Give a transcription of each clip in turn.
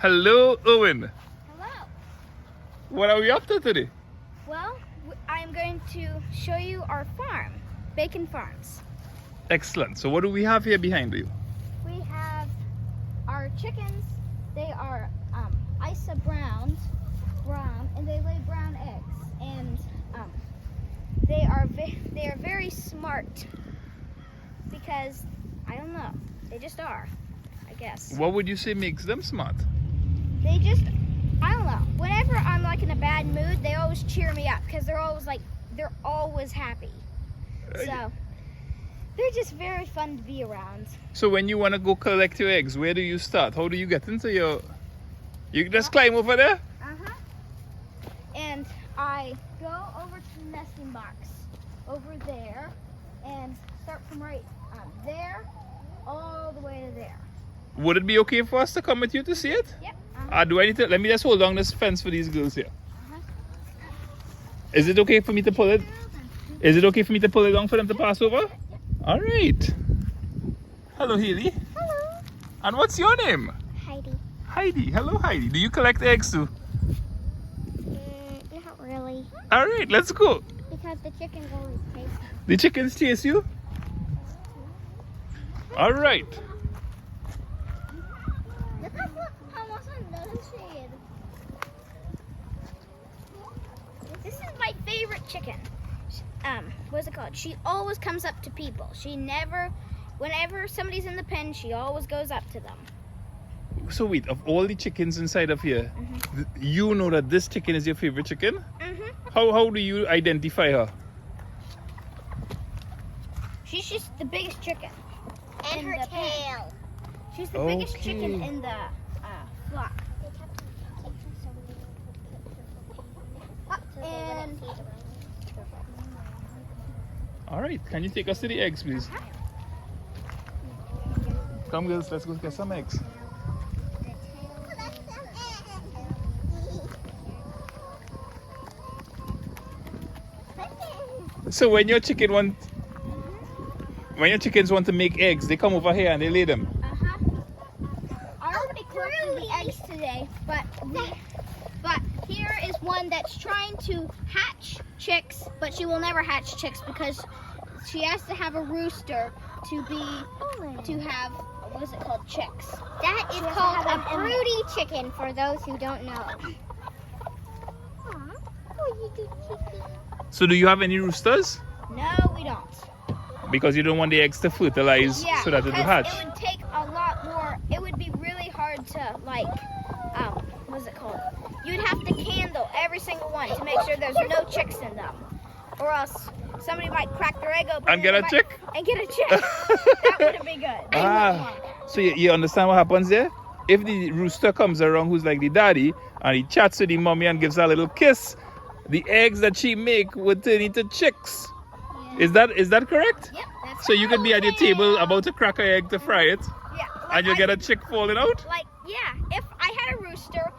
Hello, Owen. Hello. What are we up to today? Well, I'm going to show you our farm, Bacon Farms. Excellent. So what do we have here behind you? We have our chickens. They are Isa brown, and they lay brown eggs. And they are very smart because I don't know, they just are, I guess. What would you say makes them smart? They just, I don't know. Whenever I'm like in a bad mood, they always cheer me up because they're always happy. So they're just very fun to be around. So when you want to go collect your eggs, where do you start? How do you get into your... You just climb over there? Uh-huh. And I go over to the nesting box over there and start from right there all the way to there. Would it be okay for us to come with you to see it? Yep. Do I need to... Let me just hold on this fence for these girls here. Is it okay for me to pull it? Is it okay for me to pull it down for them to pass over? Yep. All right. Hello, Haley. Hello. And what's your name? Heidi. Heidi. Hello, Heidi. Do you collect eggs too? Not really. All right, let's go. Because the chickens always chase me. The chickens chase you? All right. Look how much I'm noticing. This is my favorite chicken. What's it called? She always comes up to people. She never, whenever somebody's in the pen, she always goes up to them. So wait, of all the chickens inside of here, you know that this chicken is your favorite chicken? How do you identify her? She's just the biggest chicken. And her tail. She's the biggest chicken in the flock. And All right, can you take us to the eggs, please? Come, girls, let's go get some eggs. So when your chickens want to make eggs, they come over here and they lay them. I already collected the eggs today, but here is one that's trying to hatch chicks, but she will never hatch chicks because she has to have a rooster to have what is it called, chicks. That is called a broody chicken for those who don't know. So do you have any roosters? No, we don't. Because you don't want the eggs to fertilize so that it will hatch. It would take a lot more. It would be really hard to what is it called? You'd have to candle every single one to make sure there's no chicks in them, or else somebody might crack their egg open And get a chick? And get a chick. That wouldn't be good. So you understand what happens there? If the rooster comes around who's like the daddy and he chats with the mommy and gives her a little kiss, the eggs that she make would turn into chicks. Yeah. Is that correct? Yep. That's So you could be at your table about to crack an egg to fry it, Yeah. and you'll get a chick falling out? If I had a rooster,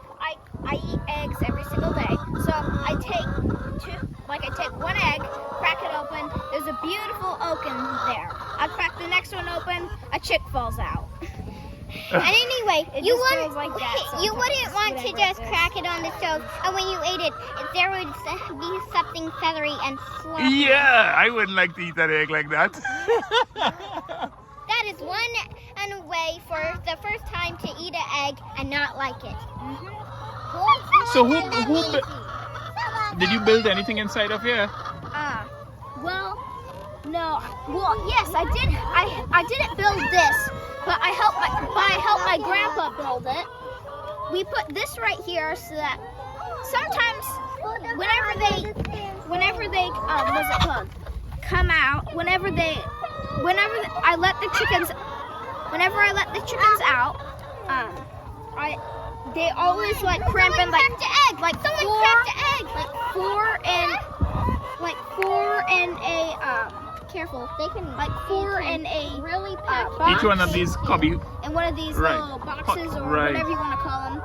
I eat eggs every single day. So I take one egg, crack it open. There's a beautiful oak in there. I crack the next one open, a chick falls out. And anyway, you wouldn't want to just crack it on the stove, and when you ate it, there would be something feathery and sloppy. Yeah, I wouldn't like to eat an egg like that. That is one way for the first time to eat an egg and not like it. So did you build anything inside of here? Yes, I did. I didn't build this, but I helped my grandpa build it. We put this right here so that sometimes whenever they what's it called, come out, whenever I let the chickens out, they always cramp in four in a careful. They can four in a really box. Each one of these cubby. In one of these little boxes or whatever you want to call them.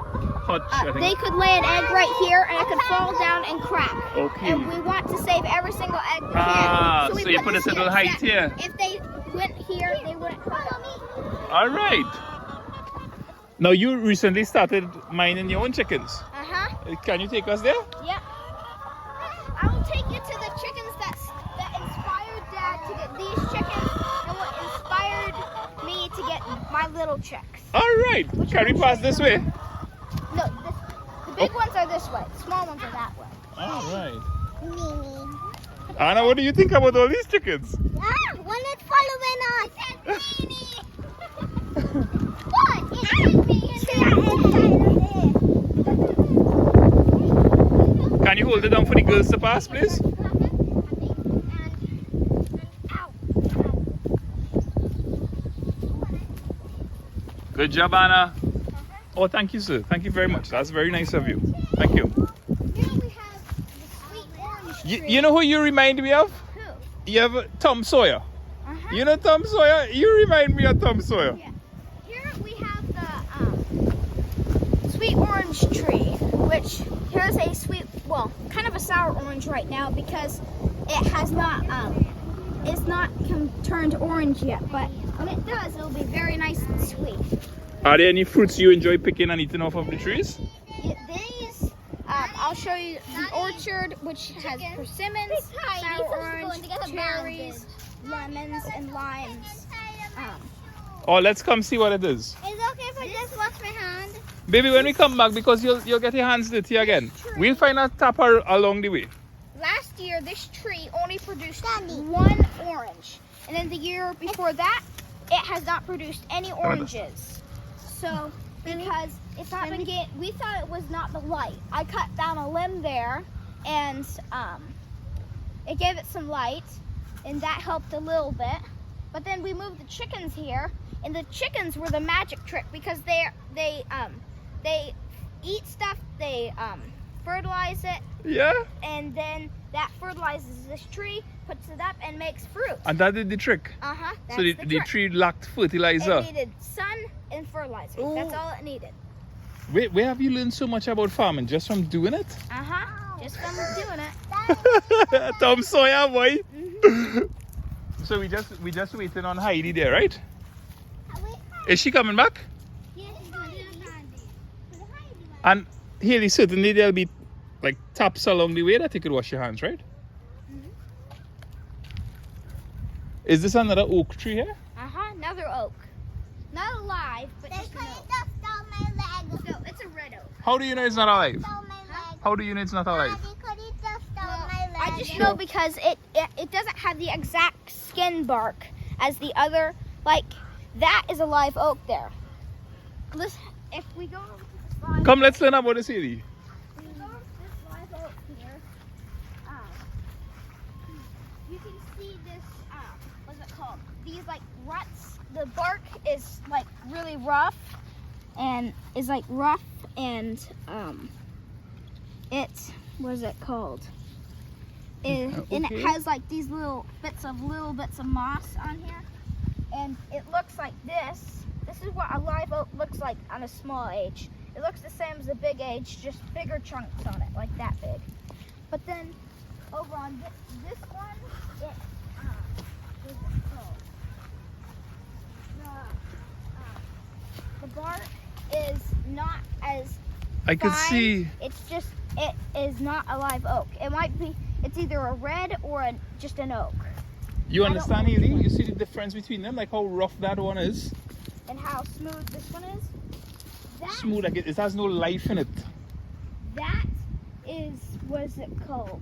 Hutch, They could lay an egg right here and it could fall down and crack. Okay. And we want to save every single egg we can. So you put this little height here. If they went here, they wouldn't follow me. All right. Now you recently started minding your own chickens. Can you take us there? Yep. I will take you to the chickens that inspired Dad to get these chickens and what inspired me to get my little chicks. All right. Can we pass this way? No, the big ones are this way. The small ones are that way. All right. Mimi. Anna, what do you think about all these chickens? One is following us. Mimi. What? Can you hold it down for the girls to pass, please? Good job, Anna. Oh, thank you, sir. Thank you very much. That's very nice of you. Thank you. Here we have the sweet orange tree. You know who you remind me of? Who? You have Tom Sawyer. You know Tom Sawyer? You remind me of Tom Sawyer. Yeah. Here we have the sweet orange tree, which here's a sweet, well, kind of a sour orange right now because it has not, it's not turned orange yet. But when it does, it'll be very nice and sweet. Are there any fruits you enjoy picking and eating off of the trees? These, I'll show you the orchard, which has persimmons, sour orange, cherries, lemons, and limes. Oh, let's come see what it is. Is it okay if I just wash my hand? Baby, when we come back, because you'll get your hands dirty again, we'll find a tapper along the way. Last year, this tree only produced one orange. And then the year before that, it has not produced any oranges. So, because it's not been we thought it was not the light. I cut down a limb there, and it gave it some light, and that helped a little bit. But then we moved the chickens here, and the chickens were the magic trick because they eat stuff, they fertilize it, Yeah? and then that fertilizes this tree, puts it up, and makes fruit. And that did the trick. That's So the trick. tree lacked fertilizer. It needed sun and fertilizer. That's all it needed. Where have you learned so much about farming? Just from doing it? Just from doing it. Tom Sawyer, boy. So we just waiting on Heidi there, right? Is she coming back? And Haley, certainly there'll be like taps along the way that you could wash your hands, right? Is this another oak tree here? Another oak. Not alive, but just an oak. No, it's a red oak. How do you know it's not alive? How do you know it's not alive? I just know because it doesn't have the exact skin bark as the other. Like, that is a live oak there. Listen, if we go over to this live Come, let's learn about this, Haley. If we go over to this live oak here, you can see this, what's it called? These, like, ruts. The bark is, like, really rough and what is it called? And it has like these little bits of moss on here, and it looks like this. This is what a live oak looks like on a small age. It looks the same as a big age, just bigger chunks on it, like that big. But then over on this one, what is it called? The bark is not as I could fine. see. It's just, it is not a live oak. It might be, it's either a red or just an oak. You understand, Haley? You see the difference between them, like how rough that one is? And how smooth this one is? Smooth, like it has no life in it. That is, what is it called?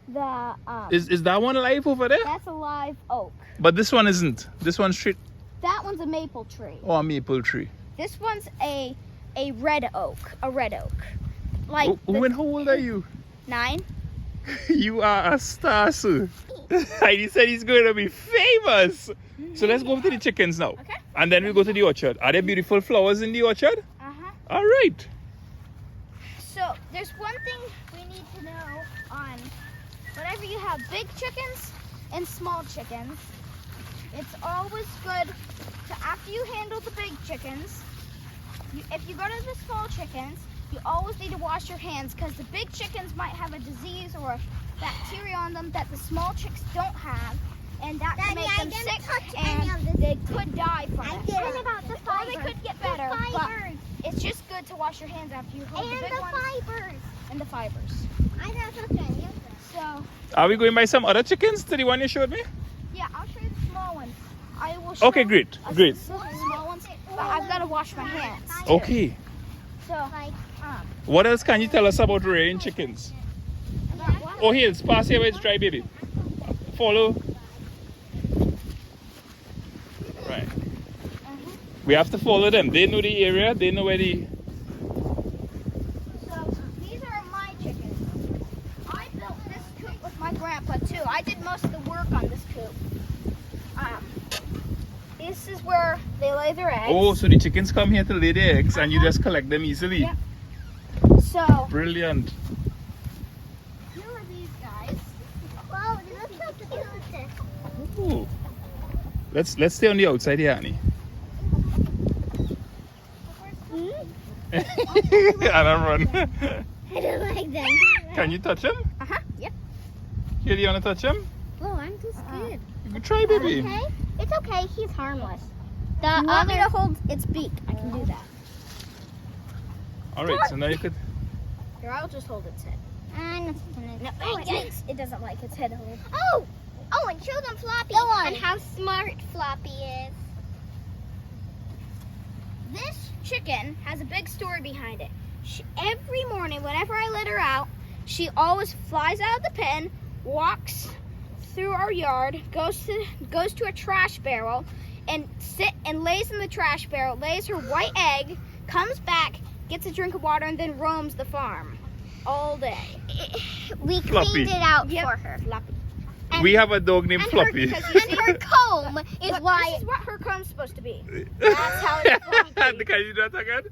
The, Is that one alive over there? that's a live oak. But this one isn't. This one's straight. That one's a maple tree. Oh, a maple tree. This one's a red oak. A red oak. Like Owen, how old are you? 9. You are a star, sir. Heidi said he's going to be famous. So let's go to the chickens now. Okay. And then we'll go to the orchard. Are there beautiful flowers in the orchard? All right. So there's one thing we need to know on whenever you have big chickens and small chickens. It's always good to, after you handle the big chickens, if you go to the small chickens, you always need to wash your hands because the big chickens might have a disease or a bacteria on them that the small chicks don't have, and that can make them sick and they could die from it. What about the Or they could get better, but it's just good to wash your hands after you hold And the big the ones. fibers. And the fibers. I don't touch any of them. So, Are we going by some other chickens to the one you showed me? yeah, I'll show you the small ones. I will show Okay, great, us great. the small ones, but I've got to wash my hands. too. Okay. So, Like, What else can you tell us about rearing chickens? about what? Oh, here, pass here where it's dry, baby. Follow. Right. We have to follow them. They know the area. They know where the... So, these are my chickens. I built this coop with my grandpa, too. I did most of the work on this coop. This is where they lay their eggs. Oh, so the chickens come here to lay their eggs and you just collect them easily. Yep. So, Brilliant. here are these guys. wow, they look so cute. Ooh. Let's stay on the outside here, Annie. And I run. I don't like them. Can you touch them? Yep. Here, do you want to touch them? Oh, I'm too scared. You can try, baby. Okay, it's okay. He's harmless. You want me to hold its beak? I can do that. All right, so now you could... Here, I'll just hold its head. I'm No, Oh, it doesn't like its head hold. Oh! Oh, and show them Floppy and how smart Floppy is. This chicken has a big story behind it. Every morning, whenever I let her out, she always flies out of the pen, walks through our yard, goes to a trash barrel, and lays in the trash barrel, lays her white egg, comes back, gets a drink of water, and then roams the farm all day. We Floppy. cleaned it out Yep. for her. Floppy. We have a dog named And Floppy. Her, and her comb is Look, why. this is what her comb's supposed to be. That's how it's Floppy. Can you do that again?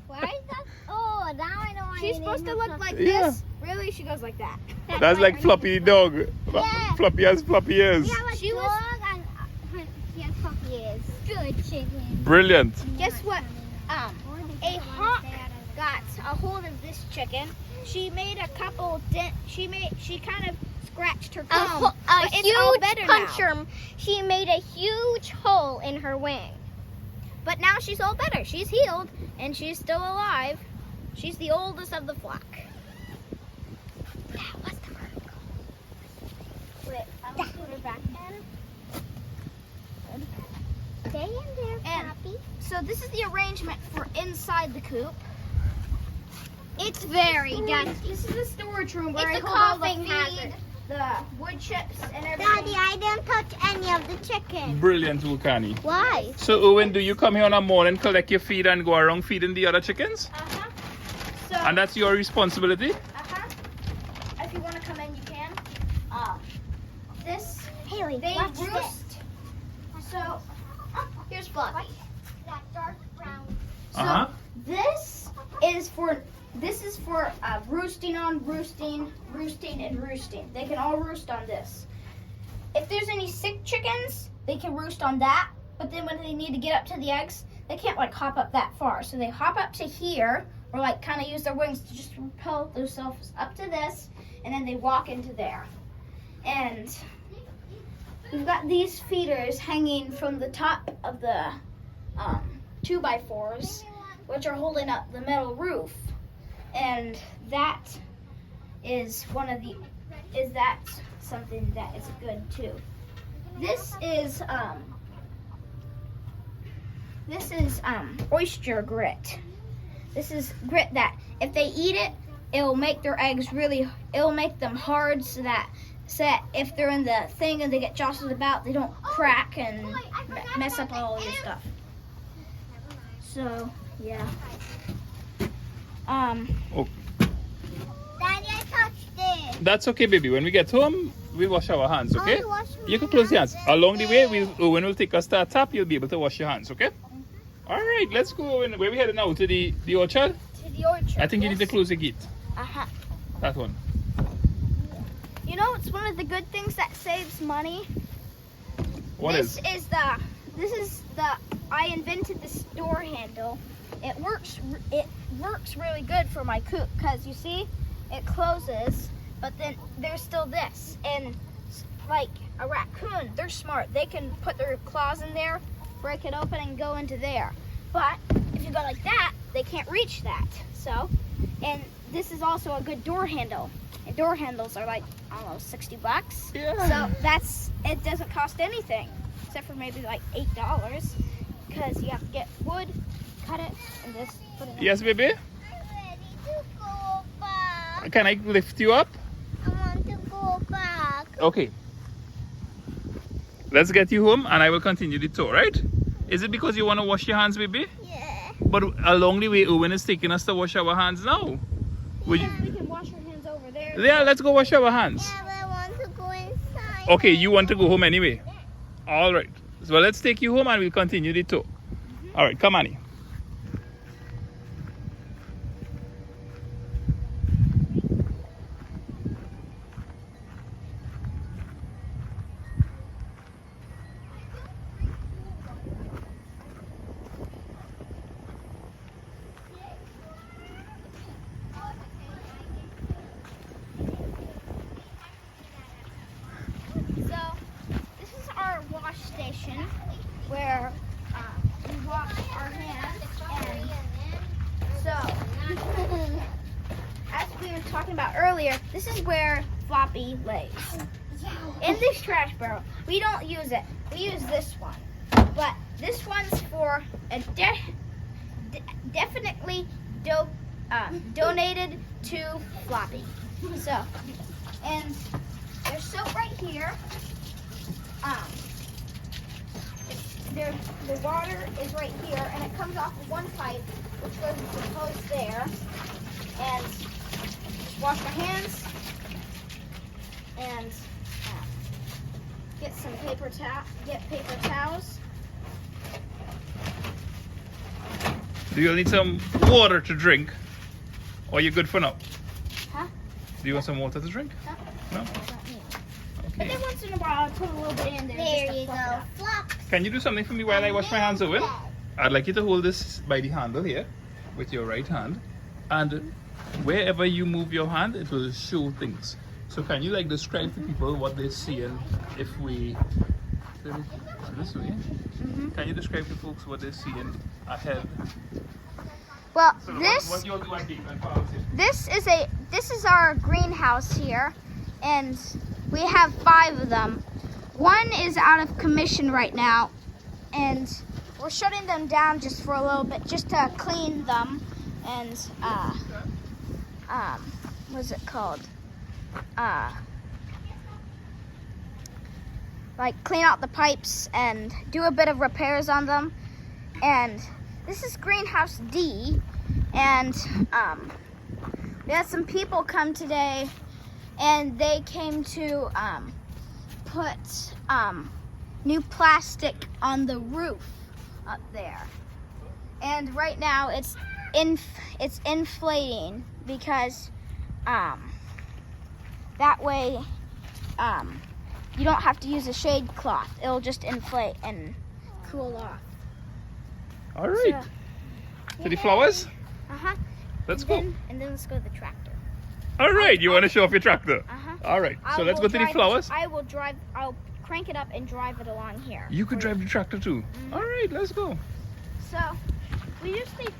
Why is that? Oh, now I know why. She's supposed to look like Yeah. this. Really, she goes like that. That's why like her Floppy the dog. Yeah. Floppy has floppy ears. We have a She was- dog and yes, Floppy is good chicken. Brilliant. Guess what? A hawk got a hold of this chicken. She made a couple she kind of scratched her comb. A but it's all huge better now. puncture. She made a huge hole in her wing. But now she's all better. She's healed and she's still alive. She's the oldest of the flock. That was the bird. Wait, I'm gonna put her back in. Stay in there, And- Floppy. So this is the arrangement for inside the coop. It's very dusty. This is the storage room where It's I a hold all the coughing feed, hazard. the wood chips, and everything. Daddy, I didn't touch any of the chicken. Brilliant, Vulcani. Why? So, Owen, do you come here on a morning, collect your feed, and go around feeding the other chickens? Uh-huh. So, And that's your responsibility? uh-huh. If you want to come in, you can. This, Haley, they watch roost. So, here's Fluffy. That dark brown. Uh-huh. This is for roosting on roosting, roosting, and roosting. They can all roost on this. If there's any sick chickens, they can roost on that. But then when they need to get up to the eggs, they can't like hop up that far. So they hop up to here, or like kind of use their wings to just propel themselves up to this, and then they walk into there. And we've got these feeders hanging from the top of the 2x4s, which are holding up the metal roof. And that is something that is good too. This is oyster grit. This is grit that if they eat it, it'll make their eggs it'll make them hard so that if they're in the thing and they get jostled about, they don't crack and mess up all your stuff. So, yeah. Oh, Daddy, I touched it. that's okay, baby. When we get home, we wash our hands, okay? I wash my You can close your hands. hands. Along the way, Owen will take us to a tap. You'll be able to wash your hands, okay? All right, let's go. Owen. Where we headed now? To the orchard? To the orchard. I think you need to close the gate. Uh-huh. That one. You know, it's one of the good things that saves money. What is? I invented this door handle. It works really good for my coop because you see, it closes, but then there's still this. And like a raccoon, they're smart. They can put their claws in there break it open and go into there. But if you go like that, they can't reach that. So, and this is also a good door handle. And door handles are like, I don't know, $60. Yeah. So it doesn't cost anything, except for maybe like $8, because you have to get wood, cut it, and just put it in. Yes, baby? I'm ready to go back. Can I lift you up? I want to go back. Okay. Let's get you home and I will continue the tour, right? Is it because you want to wash your hands, baby? Yeah. But along the way, Owen is taking us to wash our hands now. Would you... We can wash our hands over there. Yeah, let's go wash our hands. Yeah, but I want to go inside. Okay, you want to go home anyway? All right. So let's take you home and we'll continue the tour. All right, come on. So, this is our wash station where we wash our hands. And so, as we were talking about earlier, this is where Floppy lays. In this trash barrel, we don't use it. We use this one. But this one's for a definitely donated to Floppy. So, and there's soap right here. The water is right here, and it comes off of one pipe, which goes into the hose there. And wash my hands, and get some paper towels. Do you need some water to drink? Or you good for now? Huh? Do you want some water to drink? Huh? No? But then once in a while, I'll put a little bit in there. There just to you fluff it go. up. Flop. Can you do something for me while I wash my hands, Owen? I'd like you to hold this by the handle here with your right hand, and wherever you move your hand, it will show things. So can you like describe to people what they see, and if we this way, can you describe to folks what they're seeing ahead? Well, So this what you'll do at the and follow here. this is our greenhouse here, and we have 5 of them. One is out of commission right now, and we're shutting them down just for a little bit, just to clean them, and what's it called? Like clean out the pipes and do a bit of repairs on them. And this is greenhouse D, and we had some people come today, and they came to put new plastic on the roof up there. And right now it's inflating because that way you don't have to use a shade cloth. It'll just inflate and cool off. All right. To the flowers? Uh-huh. Let's go. And then let's go to the tractor. All right. You want to show off your tractor? Uh-huh. All right. So let's go to the flowers. I'll crank it up and drive it along here. You could drive the tractor too. Mhm. All right. Let's go. So, we used to,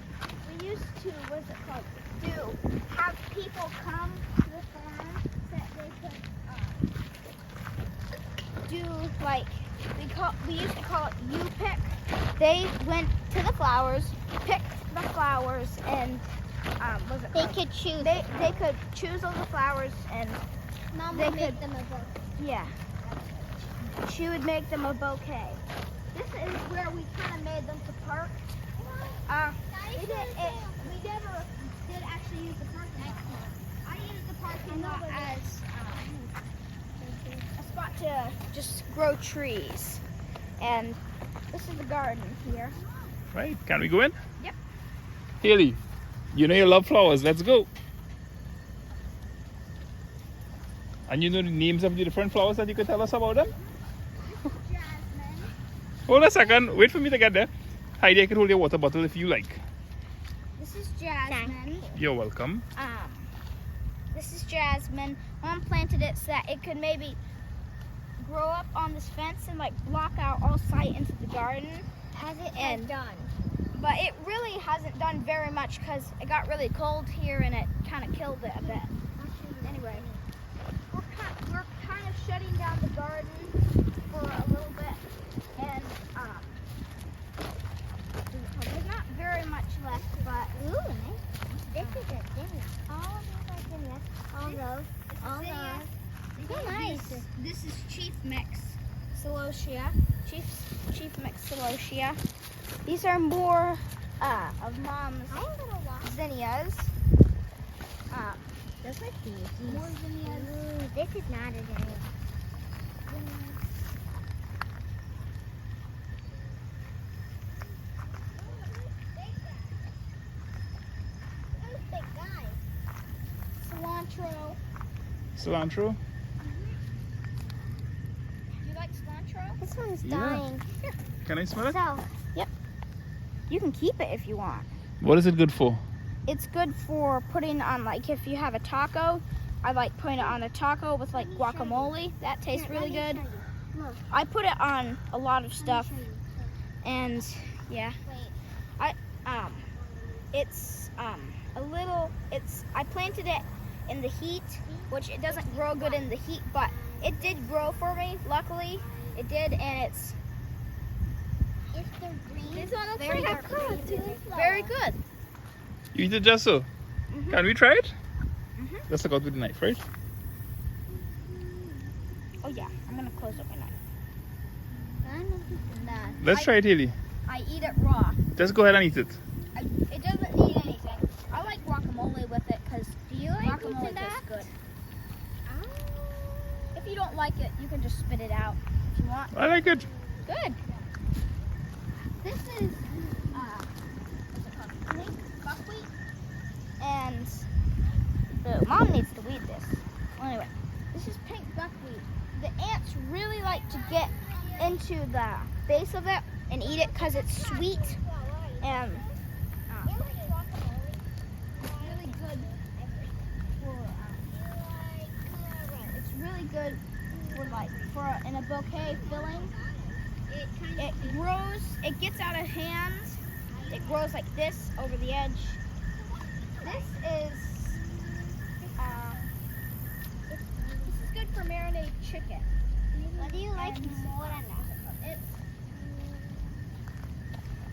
what's it called? Have people come to the farm that they could do like, we used to call it U-pick. They went to the flowers, picked the flowers, and what's it They called? could choose. They could choose all the flowers, and Mom they would make could- them a book. yeah, she would make them a bouquet. This is where we kind of made them to park. We never did actually use the parking lot. I used the parking lot as a spot to just grow trees. And this is the garden here. Right. Can we go in? Yep. Haley, you know you love flowers. Let's go. And you know the names of the different flowers that you could tell us about them? Jasmine. Hold a second. Wait for me to get there. Heidi, I can hold your water bottle if you like. This is Jasmine. You're welcome. This is Jasmine. Mom planted it so that it could maybe grow up on this fence and like block out all sight into the garden. Has it And- done? But it really hasn't done very much because it got really cold here and it kind of killed it a bit. Anyway, we're kind of shutting down the garden for a little bit, and there's not very much left, but Ooh, nice. This is a zinnia. All of these are zinnias. All those. All those. So nice. this is Chief Mix Celosia. Chief Mix Celosia. These are more of Mom's zinnias. Those are cute. More zinnias. Ooh, this is not a zinnia. Cilantro. Cilantro? Do you like cilantro? This one's Yeah. dying. Can I smell it? So, You can keep it if you want. What is it good for? It's good for putting on, like, if you have a taco. I like putting it on a taco with like guacamole. That tastes really good. Look. I put it on a lot of stuff, Let me show you. and yeah, Wait. it's a little. I planted it in the heat, which it doesn't grow good in the heat, but it did grow for me. Luckily, it did, and it's It's the green. This one looks very like a good. very good. You eat it just so. Mhm. Can we try it? Mhm. Let's look out with the knife, right? Oh yeah, I'm gonna close up my knife. Let's try it, Haley. I eat it raw. Just go ahead and eat it. It doesn't need anything. I like guacamole with it because Do you like guacamole eating tastes that? good. If you don't like it, you can just spit it out if you want. I like it. Good. This is what's it called? Pink buckwheat, and the mom needs to weed this. Well, anyway, this is pink buckwheat. The ants really like to get into the base of it and eat it because it's sweet and it's really good for. It's really good for in a bouquet filling. It grows, it gets out of hand. It grows like this over the edge. This is good for marinated chicken. What do you like And more than that? It's,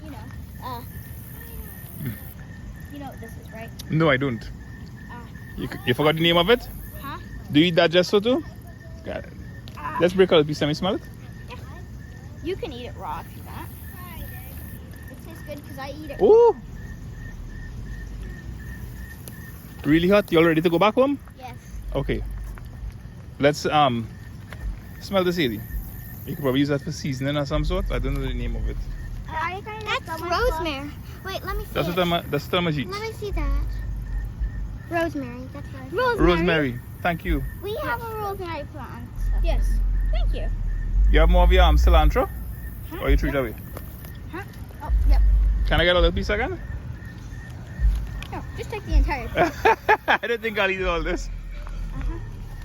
you know, you know what this is, right? No, I don't. You forgot the name of it? Huh? Do you eat that just so too? Got it. Let's break out a piece. Let me smell it. You can eat it raw if you want. It tastes good because I eat it. Ooh! Really hot? You all ready to go back home? Yes. Okay. Let's smell this, Haley. You could probably use that for seasoning or some sort. I don't know the name of it. That's rosemary. Wait, let me see That's it. that's tamajit. Let me see that. Rosemary. That's rosemary. Rosemary. Thank you. We have a rosemary plant. Yes. Thank you. You have more of your cilantro? Huh? Or you threw it away? Oh, yep. Can I get a little piece again? No, just take the entire thing. I don't think I'll eat all this. Uh-huh.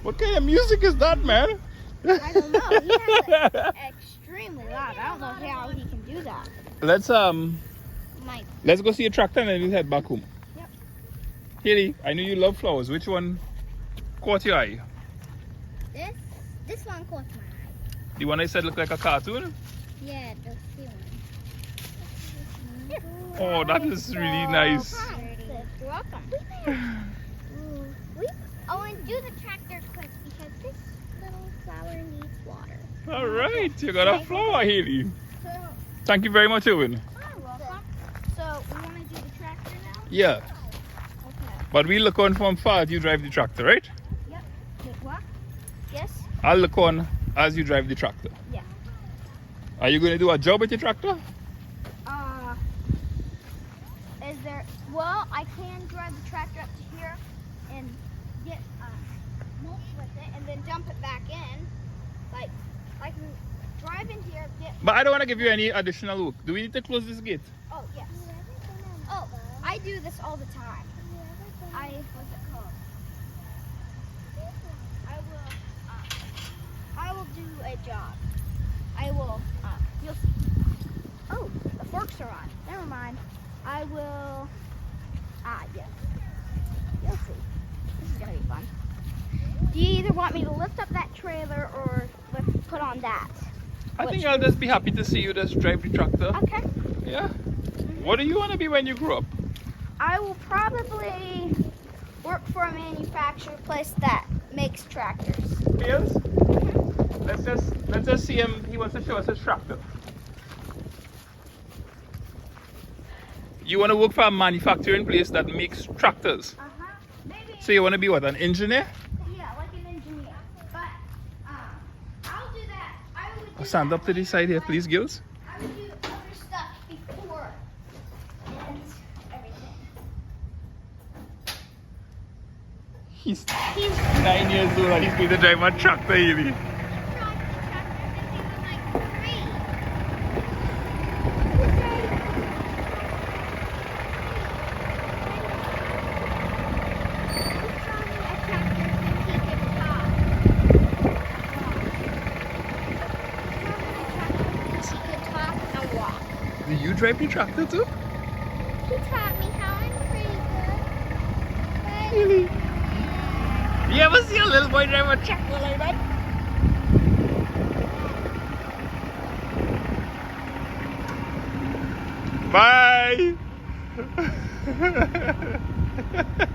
What kind of music is that, man? I don't know. He has it extremely loud. I don't know how he can do that. Let's Mike. let's go see a tractor and then we'll head back home. Yep. Haley, I know you love flowers. Which one caught your eye? This one caught my eye. The one I said looked like a cartoon? Yeah, the sea one. Oh, that is really nice. You're welcome. Owen, do the tractor quick because this little flower needs water. All right, you got a flower, Haley. So, Thank you very much, Owen. you're welcome. So, we want to do the tractor now? Yeah, Okay. but we look on from far as you drive the tractor, right? Yep. Wait, what? Yes? I'll look on as you drive the tractor. Yeah. Are you going to do a job with your tractor? Is there, well, I can drive the tractor up to here and get mulch with it and then dump it back in. Like, I can drive in here, get, But I don't want to give you any additional work. Do we need to close this gate? oh, yes. Oh, I do this all the time. What's it called? I will do a job. I will, you'll see. Oh, mind. I will. Yes. You'll see. This is gonna be fun. Do you either want me to lift up that trailer or put on that? I think I'll just be happy to see you just drive the tractor. Okay. Yeah. What do you want to be when you grow up? I will probably work for a manufacturer place that makes tractors. Yes. Let's just see him. He wants to show us his tractor. You want to work for a manufacturing place that makes tractors. Maybe. So you want to be what, an engineer? Yeah, like an engineer. But I'll do that. I would do Stand that up to the side here, please, girls. I would do other stuff before and everything. He's 9 years old and he's going to drive a tractor, really. Do you drive the tractor too? He taught me how. I'm pretty good. Really? You ever see a little boy drive a tractor like that? Bye!